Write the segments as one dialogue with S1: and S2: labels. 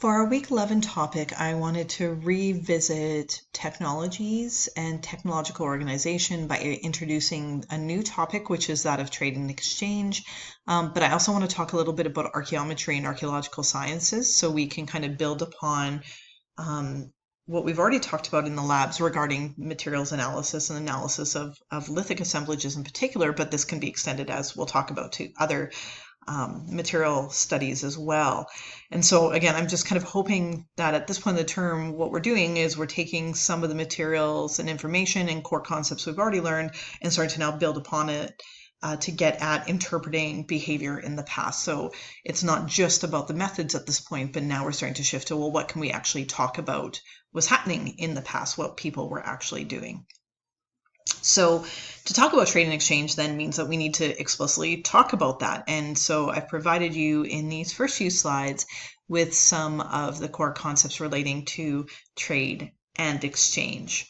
S1: For our week 11 topic, I wanted to revisit technologies and technological organization by introducing a new topic, which is that of trade and exchange. But I also want to talk a little bit about archaeometry and archaeological sciences so we can kind of build upon what we've already talked about in the labs regarding materials analysis and analysis of lithic assemblages in particular, but this can be extended, as we'll talk about, to other material studies as well. And so again, I'm just kind of hoping that at this point in the term, what we're doing is we're taking some of the materials and information and core concepts we've already learned and starting to now build upon it to get at interpreting behavior in the past. So it's not just about the methods at this point, but now we're starting to shift to, well, what can we actually talk about was happening in the past, what people were actually doing. So to talk about trade and exchange then means that we need to explicitly talk about that. And so I've provided you in these first few slides with some of the core concepts relating to trade and exchange.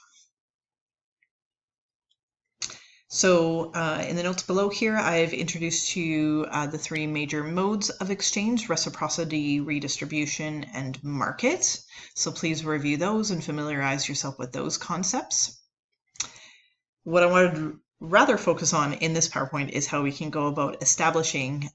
S1: So in the notes below here, I've introduced to you the three major modes of exchange: reciprocity, redistribution, and market. So please review those and familiarize yourself with those concepts. What I wanted to rather focus on in this PowerPoint is how we can go about establishing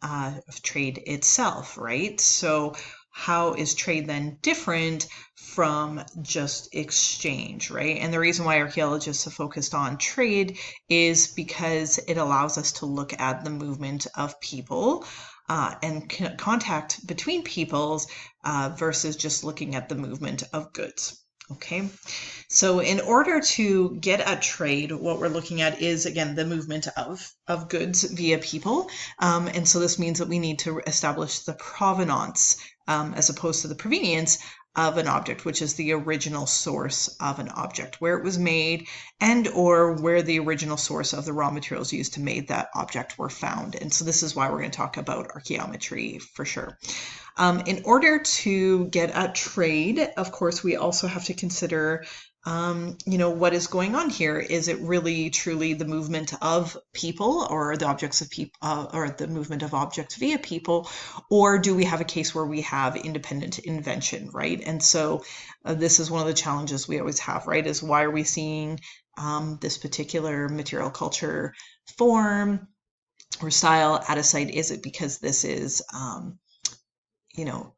S1: trade itself, right? So how is trade then different from just exchange, right? And the reason why archaeologists have focused on trade is because it allows us to look at the movement of people and contact between peoples versus just looking at the movement of goods. Okay, so in order to get at trade, what we're looking at is, again, the movement of goods via people. And so this means that we need to establish the provenance as opposed to the provenience of an object, which is the original source of an object, where it was made and or where the original source of the raw materials used to make that object were found. And so this is why we're going to talk about archaeometry for sure. In order to get at trade, of course, we also have to consider, what is going on here. Is it really truly the movement of people or the objects of people or the movement of objects via people, or do we have a case where we have independent invention, right? And so this is one of the challenges we always have, right? Is why are we seeing this particular material culture form or style at a site? Is it because this is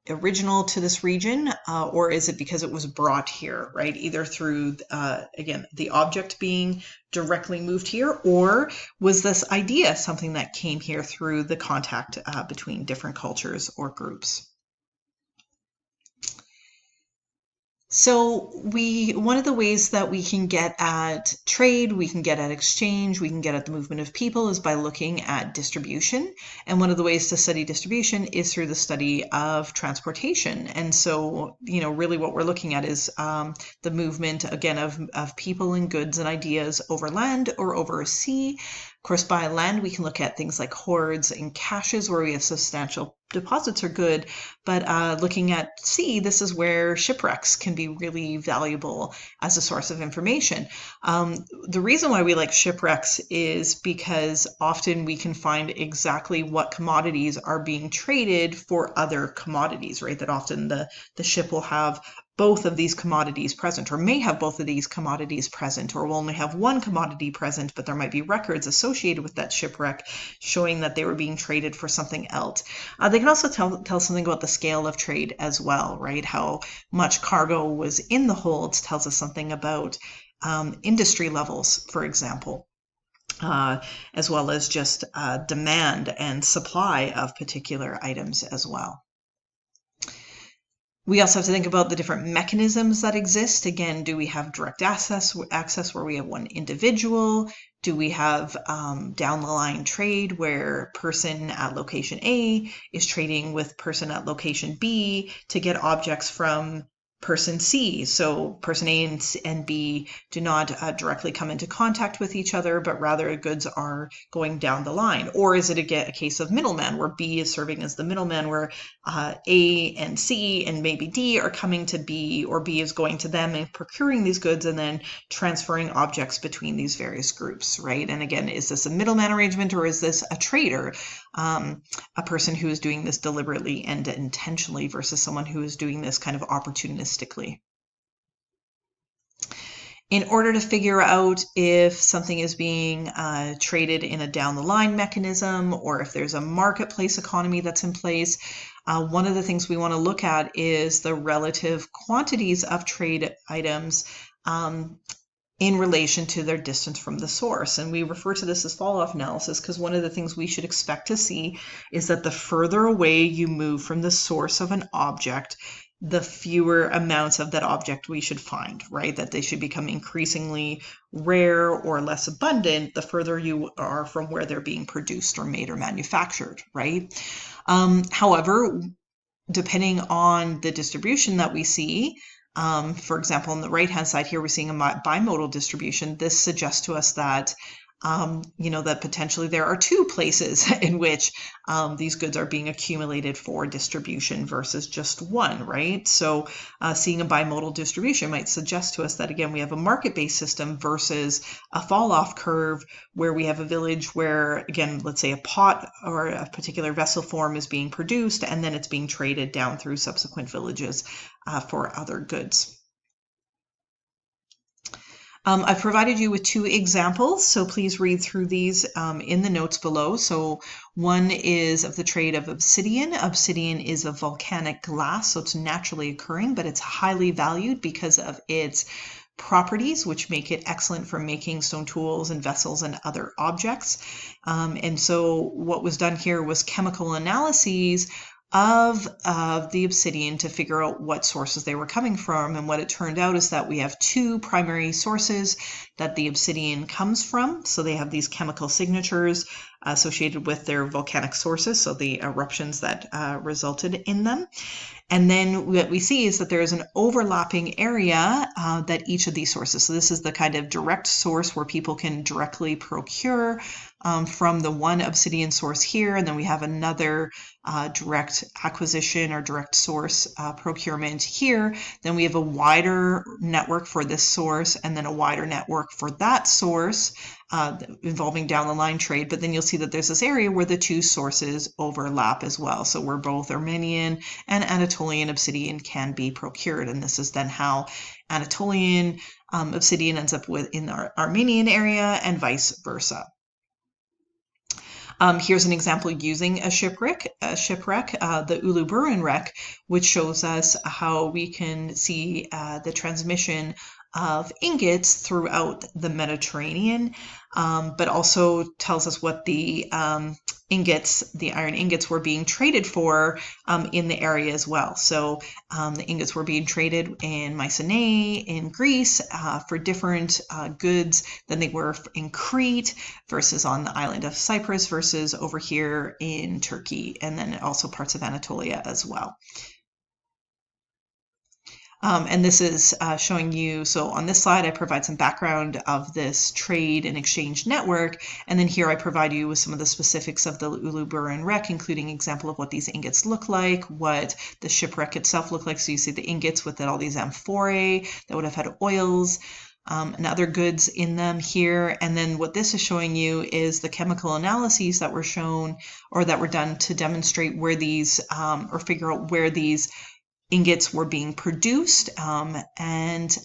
S1: original to this region, or is it because it was brought here, right? Either through, again, the object being directly moved here, or was this idea something that came here through the contact between different cultures or groups? So one of the ways that we can get at trade, we can get at exchange, we can get at the movement of people is by looking at distribution. And one of the ways to study distribution is through the study of transportation. And so, really what we're looking at is the movement, again, of people and goods and ideas over land or over a sea. Of course, by land, we can look at things like hoards and caches where we have substantial deposits are good, but looking at sea, this is where shipwrecks can be really valuable as a source of information. The reason why we like shipwrecks is because often we can find exactly what commodities are being traded for other commodities, right? That often the ship will have both of these commodities present, or may have both of these commodities present, or will only have one commodity present, but there might be records associated with that shipwreck showing that they were being traded for something else. They can also tell something about the scale of trade as well, right? How much cargo was in the holds tells us something about industry levels, for example. As well as just demand and supply of particular items as well. We also have to think about the different mechanisms that exist. Again, do we have direct access where we have one individual? Do we have down the line trade where person at location A is trading with person at location B to get objects from person C. So person A and B do not directly come into contact with each other, but rather goods are going down the line. Or is it a case of middleman, where B is serving as the middleman, where A and C and maybe D are coming to B, or B is going to them and procuring these goods and then transferring objects between these various groups, right? And again, is this a middleman arrangement, or is this a trader, a person who is doing this deliberately and intentionally versus someone who is doing this kind of opportunistically? In order to figure out if something is being traded in a down the line mechanism, or if there's a marketplace economy that's in place, one of the things we want to look at is the relative quantities of trade items in relation to their distance from the source. And we refer to this as fall-off analysis because one of the things we should expect to see is that the further away you move from the source of an object, the fewer amounts of that object we should find, right? That they should become increasingly rare or less abundant the further you are from where they're being produced or made or manufactured, right? However, depending on the distribution that we see, for example, on the right-hand side here, we're seeing a bimodal distribution. This suggests to us that, that potentially there are two places in which these goods are being accumulated for distribution versus just one, right? So seeing a bimodal distribution might suggest to us that, again, we have a market-based system versus a fall-off curve where we have a village where, again, let's say a pot or a particular vessel form is being produced and then it's being traded down through subsequent villages for other goods. I've provided you with two examples, so please read through these in the notes below. So one is of the trade of obsidian. Obsidian is a volcanic glass, so it's naturally occurring, but it's highly valued because of its properties, which make it excellent for making stone tools and vessels and other objects. And so what was done here was chemical analyses of the obsidian to figure out what sources they were coming from. And what it turned out is that we have two primary sources that the obsidian comes from. So they have these chemical signatures associated with their volcanic sources, so the eruptions that resulted in them. And then what we see is that there is an overlapping area that each of these sources, so this is the kind of direct source where people can directly procure from the one obsidian source here, and then we have another direct acquisition or direct source procurement here. Then we have a wider network for this source and then a wider network for that source involving down the line trade. But then you'll see that there's this area where the two sources overlap as well. So where both Armenian and Anatolian obsidian can be procured. And this is then how Anatolian obsidian ends up in the Armenian area and vice versa. Here's an example using a shipwreck, the Uluburun wreck, which shows us how we can see the transmission of ingots throughout the Mediterranean, but also tells us what the ingots, the iron ingots, were being traded for in the area as well. So the ingots were being traded in Mycenae in Greece for different goods than they were in Crete versus on the island of Cyprus versus over here in Turkey, and then also parts of Anatolia as well. And this is showing you, so on this slide I provide some background of this trade and exchange network, and then here I provide you with some of the specifics of the Uluburun wreck, including example of what these ingots look like, what the shipwreck itself looked like. So you see the ingots with all these amphorae that would have had oils and other goods in them here. And then what this is showing you is the chemical analyses that were shown or that were done to demonstrate where these or figure out where these ingots were being produced and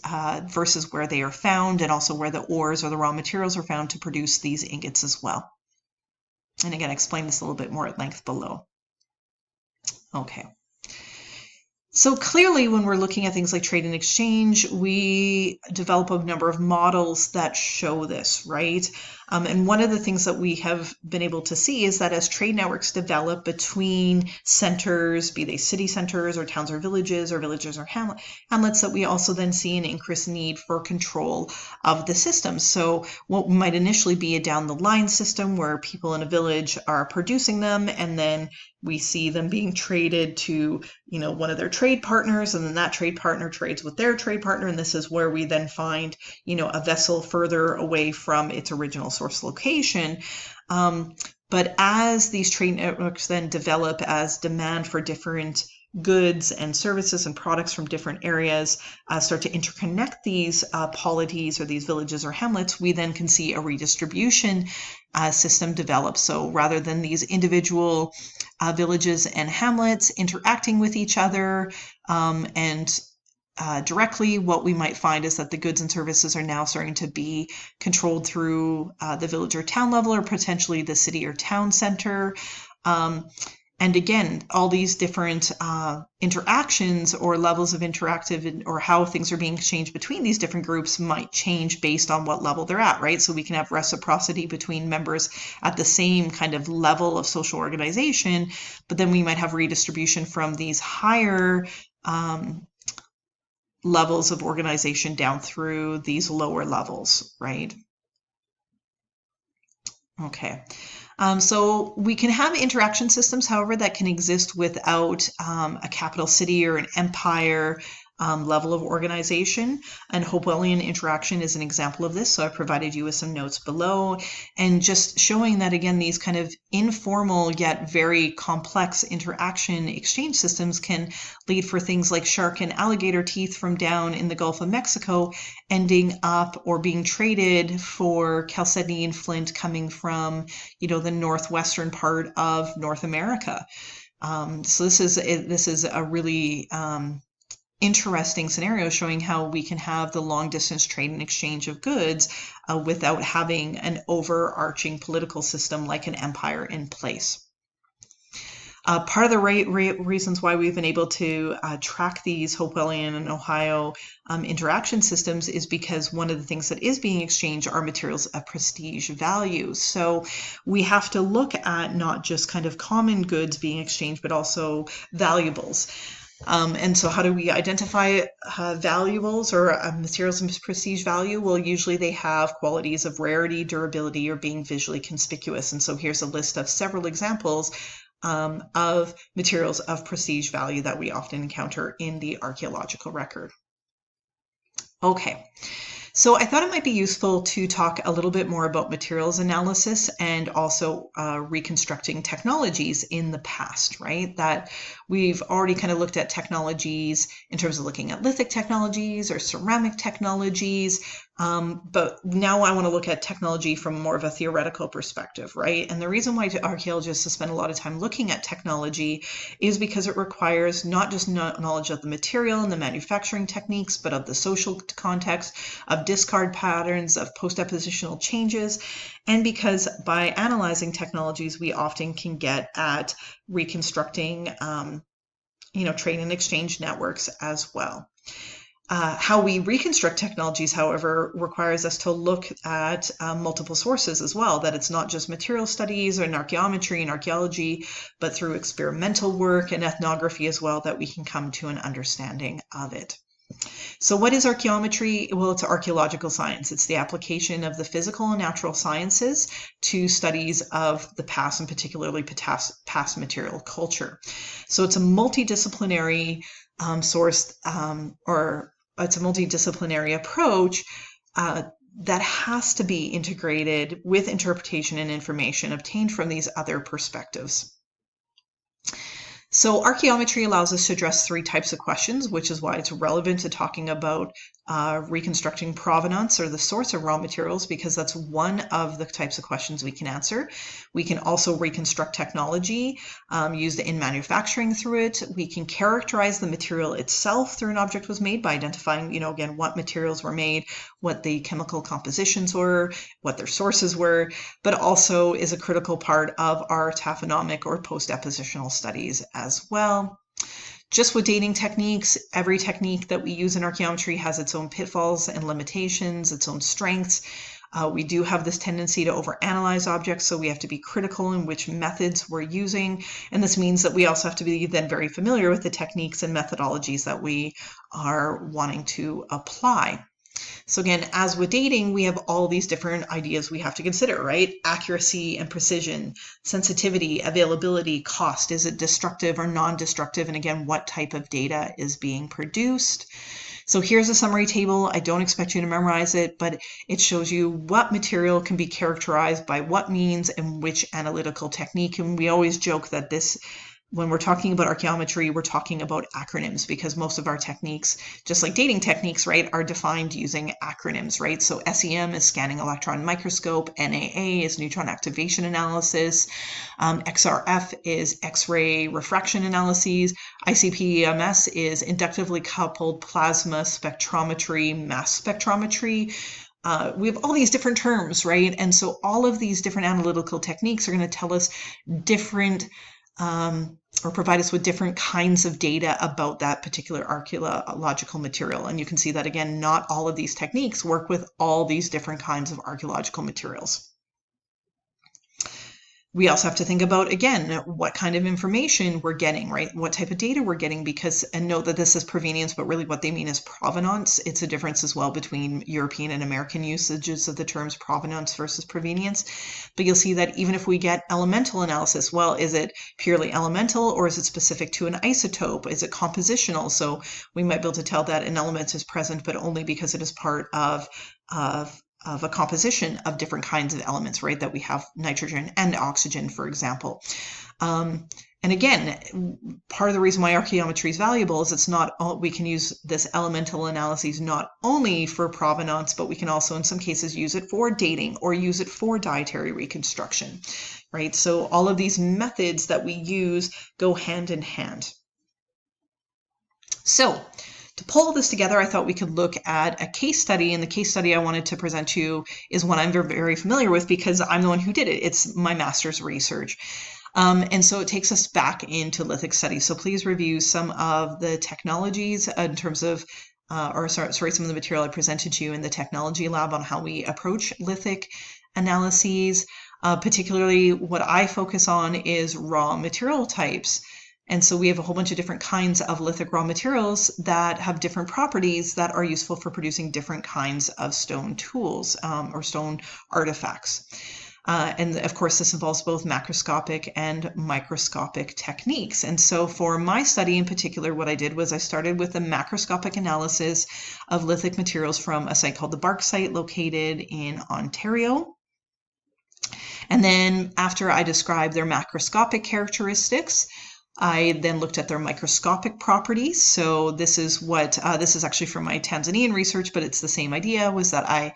S1: versus where they are found, and also where the ores or the raw materials are found to produce these ingots as well. And again, I explain this a little bit more at length below. Okay. So clearly, when we're looking at things like trade and exchange, we develop a number of models that show this, right? And one of the things that we have been able to see is that as trade networks develop between centers, be they city centers or towns or villages or hamlets, that we also then see an increased need for control of the system. So what might initially be a down the line system where people in a village are producing them and then we see them being traded to, one of their trade partners, and then that trade partner trades with their trade partner, and this is where we then find, a vessel further away from its original source location. But as these trade networks then develop, as demand for different goods and services and products from different areas start to interconnect these polities or these villages or hamlets, we then can see a redistribution system develop. So rather than these individual villages and hamlets interacting with each other and directly, what we might find is that the goods and services are now starting to be controlled through the village or town level, or potentially the city or town center. And again, all these different interactions or levels of interactive or how things are being exchanged between these different groups might change based on what level they're at, right? So we can have reciprocity between members at the same kind of level of social organization, but then we might have redistribution from these higher levels of organization down through these lower levels, right? Okay. So we can have interaction systems, however, that can exist without a capital city or an empire level of organization, and Hopewellian interaction is an example of this. So I provided you with some notes below, and just showing that, again, these kind of informal yet very complex interaction exchange systems can lead for things like shark and alligator teeth from down in the Gulf of Mexico ending up or being traded for chalcedony and flint coming from, the northwestern part of North America. So this is a really interesting scenario showing how we can have the long distance trade and exchange of goods without having an overarching political system like an empire in place. Part of the reasons why we've been able to track these Hopewellian and Ohio interaction systems is because one of the things that is being exchanged are materials of prestige value. So we have to look at not just kind of common goods being exchanged, but also valuables. And so how do we identify valuables or materials of prestige value? Well, usually they have qualities of rarity, durability, or being visually conspicuous. And so here's a list of several examples of materials of prestige value that we often encounter in the archaeological record. Okay. So I thought it might be useful to talk a little bit more about materials analysis and also reconstructing technologies in the past, right? That we've already kind of looked at technologies in terms of looking at lithic technologies or ceramic technologies, but now I want to look at technology from more of a theoretical perspective, right? And the reason why archaeologists spend a lot of time looking at technology is because it requires not just knowledge of the material and the manufacturing techniques, but of the social context, of discard patterns, of post-depositional changes, and because by analyzing technologies, we often can get at reconstructing, trade and exchange networks as well. How we reconstruct technologies, however, requires us to look at multiple sources as well, that it's not just material studies and archaeometry and archaeology, but through experimental work and ethnography as well, that we can come to an understanding of it. So what is archaeometry? Well, it's archaeological science. It's the application of the physical and natural sciences to studies of the past, and particularly past material culture. So it's a multidisciplinary source, or it's a multidisciplinary approach that has to be integrated with interpretation and information obtained from these other perspectives. So archaeometry allows us to address three types of questions, which is why it's relevant to talking about reconstructing provenance, or the source of raw materials, because that's one of the types of questions we can answer. We can also reconstruct technology used in manufacturing through it. We can characterize the material itself through an object was made by identifying, again, what materials were made, what the chemical compositions were, what their sources were, but also is a critical part of our taphonomic or post-depositional studies as well. Just with dating techniques, every technique that we use in archaeometry has its own pitfalls and limitations, its own strengths. We do have this tendency to overanalyze objects, so we have to be critical in which methods we're using. And this means that we also have to be then very familiar with the techniques and methodologies that we are wanting to apply. So again, as with dating, we have all these different ideas we have to consider, right? Accuracy and precision, sensitivity, availability, cost. Is it destructive or non-destructive? And again, what type of data is being produced? So here's a summary table. I don't expect you to memorize it, but it shows you what material can be characterized by what means and which analytical technique. And we always joke that this, when we're talking about archaeometry, we're talking about acronyms, because most of our techniques, just like dating techniques, right, are defined using acronyms, right? So SEM is scanning electron microscope, NAA is neutron activation analysis, XRF is X-ray refraction analyses, ICP-EMS is inductively coupled plasma spectrometry, mass spectrometry. We have all these different terms, right? And so all of these different analytical techniques are going to tell us different or provide us with different kinds of data about that particular archaeological material. And you can see that, again, not all of these techniques work with all these different kinds of archaeological materials. We also have to think about, again, what kind of information we're getting, right? What type of data we're getting, because, and note that this is provenience, but really what they mean is provenance. It's a difference as well between European and American usages of the terms provenance versus provenience. But you'll see that even if we get elemental analysis, well, is it purely elemental or is it specific to an isotope? Is it compositional? So we might be able to tell that an element is present, but only because it is part of a composition of different kinds of elements, right? That we have nitrogen and oxygen, for example. And again, part of the reason why archaeometry is valuable is it's not all, we can use this elemental analyses not only for provenance, but we can also in some cases use it for dating or use it for dietary reconstruction, right? So all of these methods that we use go hand in hand. So to pull this together, I thought we could look at a case study, and the case study I wanted to present to you is one I'm very familiar with because I'm the one who did it. It's my master's research. And so it takes us back into lithic studies. So please review some of the technologies in terms of, some of the material I presented to you in the technology lab on how we approach lithic analyses. Particularly what I focus on is raw material types. And so we have a whole bunch of different kinds of lithic raw materials that have different properties that are useful for producing different kinds of stone tools or stone artifacts. And of course, this involves both macroscopic and microscopic techniques. And so for my study in particular, what I did was I started with a macroscopic analysis of lithic materials from a site called the Bark site located in Ontario. And then after I described their macroscopic characteristics, I then looked at their microscopic properties. So this is what, this is actually from my Tanzanian research, but it's the same idea, was that I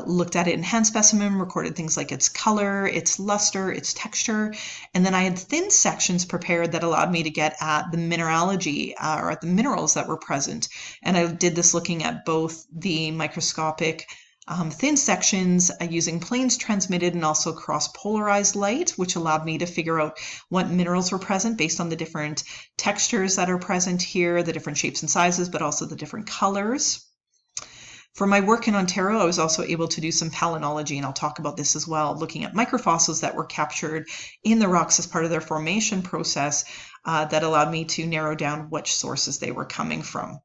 S1: looked at it in hand specimen, recorded things like its color, its luster, its texture, and then I had thin sections prepared that allowed me to get at the mineralogy or at the minerals that were present. And I did this looking at both the microscopic thin sections using planes transmitted and also cross-polarized light, which allowed me to figure out what minerals were present based on the different textures that are present here, the different shapes and sizes, but also the different colors. For my work in Ontario, I was also able to do some palynology, and I'll talk about this as well, looking at microfossils that were captured in the rocks as part of their formation process that allowed me to narrow down which sources they were coming from.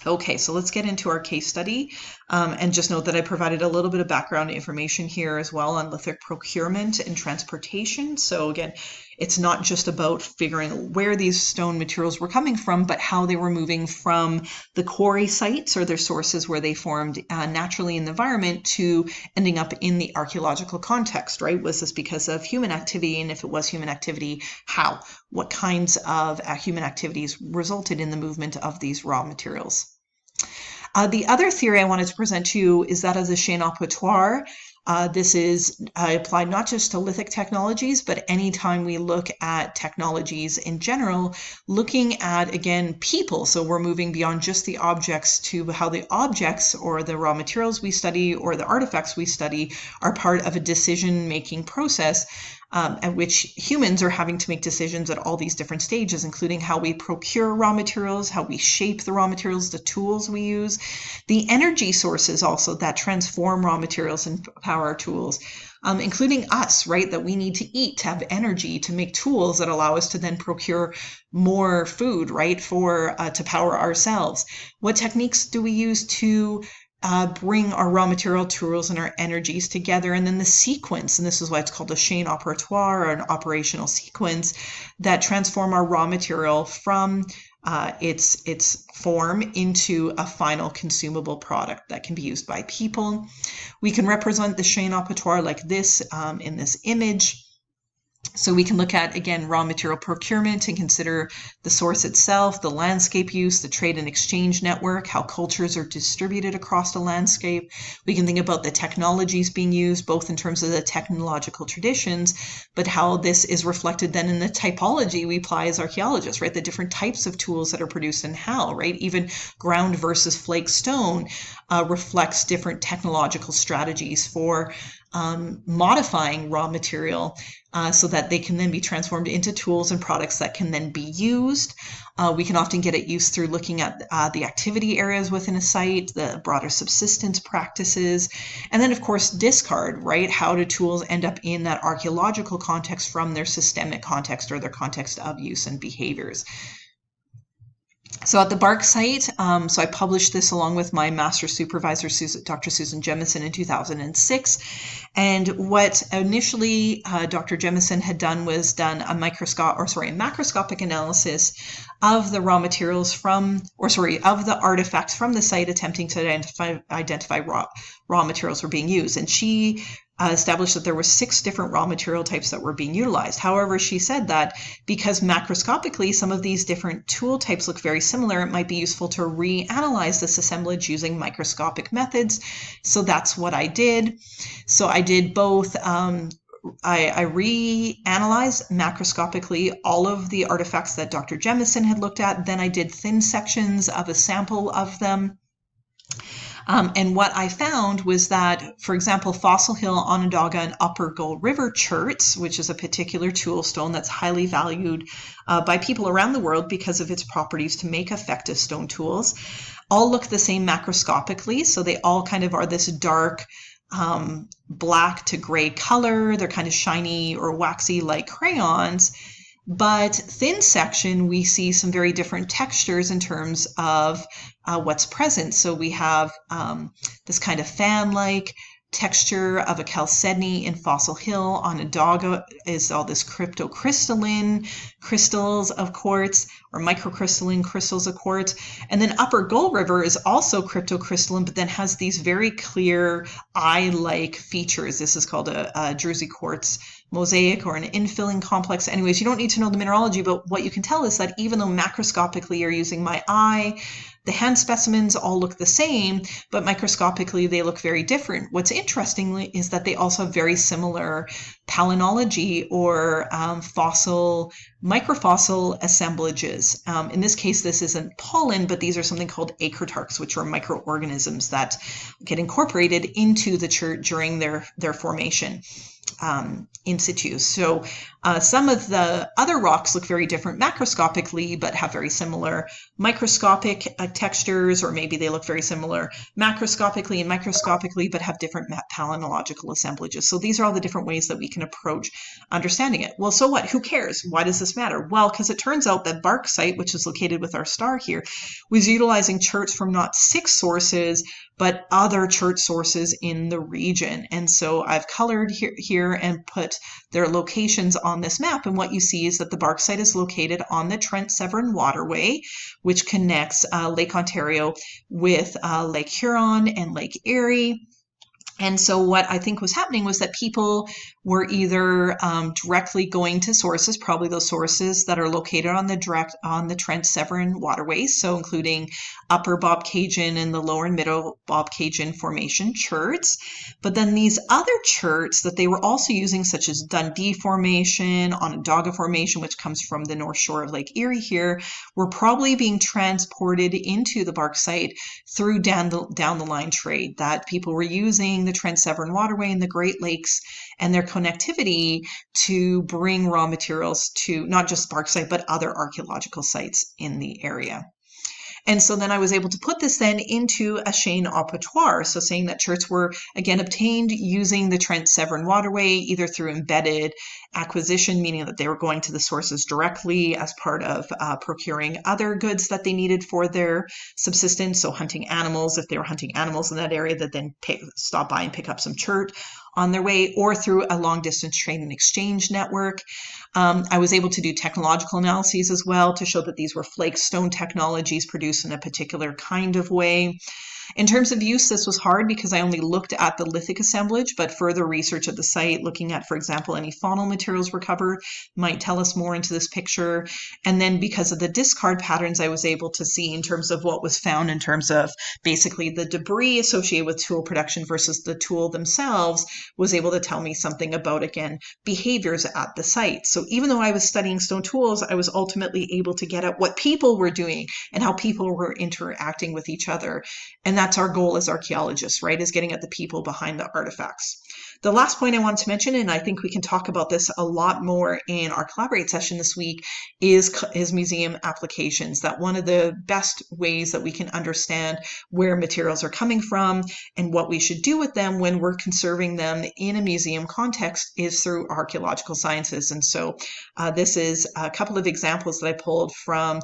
S1: Okay, so let's get into our case study, and just note that I provided a little bit of background information here as well on lithic procurement and transportation. So again, it's not just about figuring where these stone materials were coming from, but how they were moving from the quarry sites or their sources where they formed naturally in the environment to ending up in the archaeological context, right? Was this because of human activity? And if it was human activity, how? What kinds of human activities resulted in the movement of these raw materials? The other theory I wanted to present to you is that of the chaine operatoire. This is applied not just to lithic technologies, but anytime we look at technologies in general, looking at, again, people. So we're moving beyond just the objects to how the objects or the raw materials we study or the artifacts we study are part of a decision-making process at which humans are having to make decisions at all these different stages, including how we procure raw materials, how we shape the raw materials, the tools we use, the energy sources also that transform raw materials and power our tools, including us, right? That we need to eat to have energy to make tools that allow us to then procure more food, right? For to power ourselves. What techniques do we use to bring our raw material tools and our energies together, and then the sequence, and this is why it's called a chaine operatoire, or an operational sequence, that transform our raw material from its form into a final consumable product that can be used by people. We can represent the chaine operatoire like this in this image. So we can look at, again, raw material procurement and consider the source itself, the landscape use, the trade and exchange network, how cultures are distributed across the landscape. We can think about the technologies being used, both in terms of the technological traditions, but how this is reflected then in the typology we apply as archaeologists, right? The different types of tools that are produced and how, right? Even ground versus flake stone reflects different technological strategies for modifying raw material so that they can then be transformed into tools and products that can then be used. We can often get it used through looking at the activity areas within a site, the broader subsistence practices, and then of course discard, right? How do tools end up in that archaeological context from their systemic context or their context of use and behaviors? So at the Bark site, so I published this along with my master supervisor, Dr. Susan Jemison, in 2006. And what initially Dr. Jemison had done was done a macroscopic analysis of the raw materials of the artifacts from the site, attempting to identify raw materials were being used. And she established that there were 6 different raw material types that were being utilized. However, she said that because macroscopically some of these different tool types look very similar, it might be useful to reanalyze this assemblage using microscopic methods. So that's what I did. So I did both. I reanalyzed macroscopically all of the artifacts that Dr. Jemison had looked at. Then I did thin sections of a sample of them. And what I found was that, for example, Fossil Hill, Onondaga, and Upper Gull River cherts, which is a particular tool stone that's highly valued by people around the world because of its properties to make effective stone tools, all look the same macroscopically. So they all kind of are this dark black to gray color. They're kind of shiny or waxy like crayons. But thin section, we see some very different textures in terms of what's present. So we have this kind of fan-like texture of a chalcedony in Fossil Hill. Onondaga is all this cryptocrystalline crystals of quartz, or microcrystalline crystals of quartz. And then Upper Gull River is also cryptocrystalline, but then has these very clear eye-like features. This is called a Druzy quartz mosaic or an infilling complex. Anyways, you don't need to know the mineralogy, but what you can tell is that even though macroscopically you're using my eye, the hand specimens all look the same, but microscopically they look very different. What's interesting is that they also have very similar palynology or microfossil assemblages. In this case, this isn't pollen, but these are something called acritarchs, which are microorganisms that get incorporated into the chert during their formation in situ. So some of the other rocks look very different macroscopically, but have very similar microscopic textures, or maybe they look very similar macroscopically and microscopically, but have different palynological assemblages. So these are all the different ways that we can approach understanding it. Well, so what? Who cares? Why does this matter? Well, because it turns out that Bark site, which is located with our star here, was utilizing cherts from not 6 sources, but other chert sources in the region. And so I've colored here and put their locations on this map. And what you see is that the Bark site is located on the Trent Severn Waterway, which connects Lake Ontario with Lake Huron and Lake Erie. And so what I think was happening was that people were either directly going to sources, probably those sources that are located on the Trent Severn waterways, so including Upper Bobcaygeon and the Lower and Middle Bobcaygeon Formation cherts. But then these other cherts that they were also using, such as Dundee Formation, Onondaga Formation, which comes from the north shore of Lake Erie here, were probably being transported into the Bark site through down the line trade, that people were using the Trent Severn Waterway and the Great Lakes and their connectivity to bring raw materials to not just Bark site, but other archaeological sites in the area. And so then I was able to put this then into a chaine operatoire, so saying that cherts were again obtained using the Trent-Severn waterway, either through embedded acquisition, meaning that they were going to the sources directly as part of procuring other goods that they needed for their subsistence, so hunting animals, if they were hunting animals in that area, that then stop by and pick up some chert on their way, or through a long distance trade and exchange network. I was able to do technological analyses as well to show that these were flake stone technologies produced in a particular kind of way. In terms of use, this was hard because I only looked at the lithic assemblage, but further research at the site, looking at, for example, any faunal materials recovered, might tell us more into this picture. And then because of the discard patterns, I was able to see in terms of what was found in terms of basically the debris associated with tool production versus the tool themselves, was able to tell me something about, again, behaviors at the site. So even though I was studying stone tools, I was ultimately able to get at what people were doing and how people were interacting with each other. And that's our goal as archaeologists, right, is getting at the people behind the artifacts. The last point I wanted to mention, and I think we can talk about this a lot more in our Collaborate session this week, is museum applications. That one of the best ways that we can understand where materials are coming from and what we should do with them when we're conserving them in a museum context is through archaeological sciences. And so this is a couple of examples that I pulled from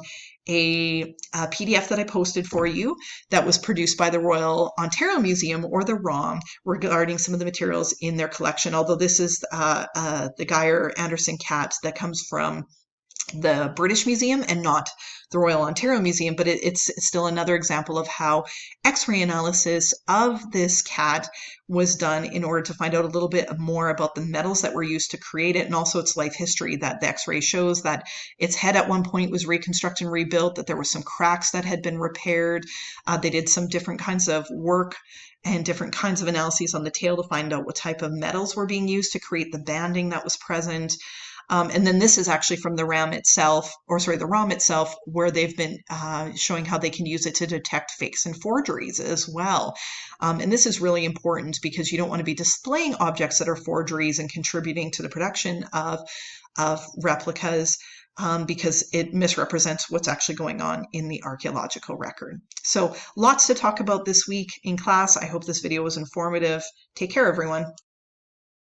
S1: a PDF that I posted for you that was produced by the Royal Ontario Museum, or the ROM, regarding some of the materials in their collection. Although this is the Geyer Anderson cat that comes from the British Museum and not the Royal Ontario Museum, but it's still another example of how X-ray analysis of this cat was done in order to find out a little bit more about the metals that were used to create it, and also its life history. That the X-ray shows that its head at one point was reconstructed and rebuilt, that there were some cracks that had been repaired. They did some different kinds of work and different kinds of analyses on the tail to find out what type of metals were being used to create the banding that was present. And then this is actually from the ROM itself, where they've been showing how they can use it to detect fakes and forgeries as well. And this is really important because you don't want to be displaying objects that are forgeries and contributing to the production of replicas, because it misrepresents what's actually going on in the archaeological record. So lots to talk about this week in class. I hope this video was informative. Take care, everyone.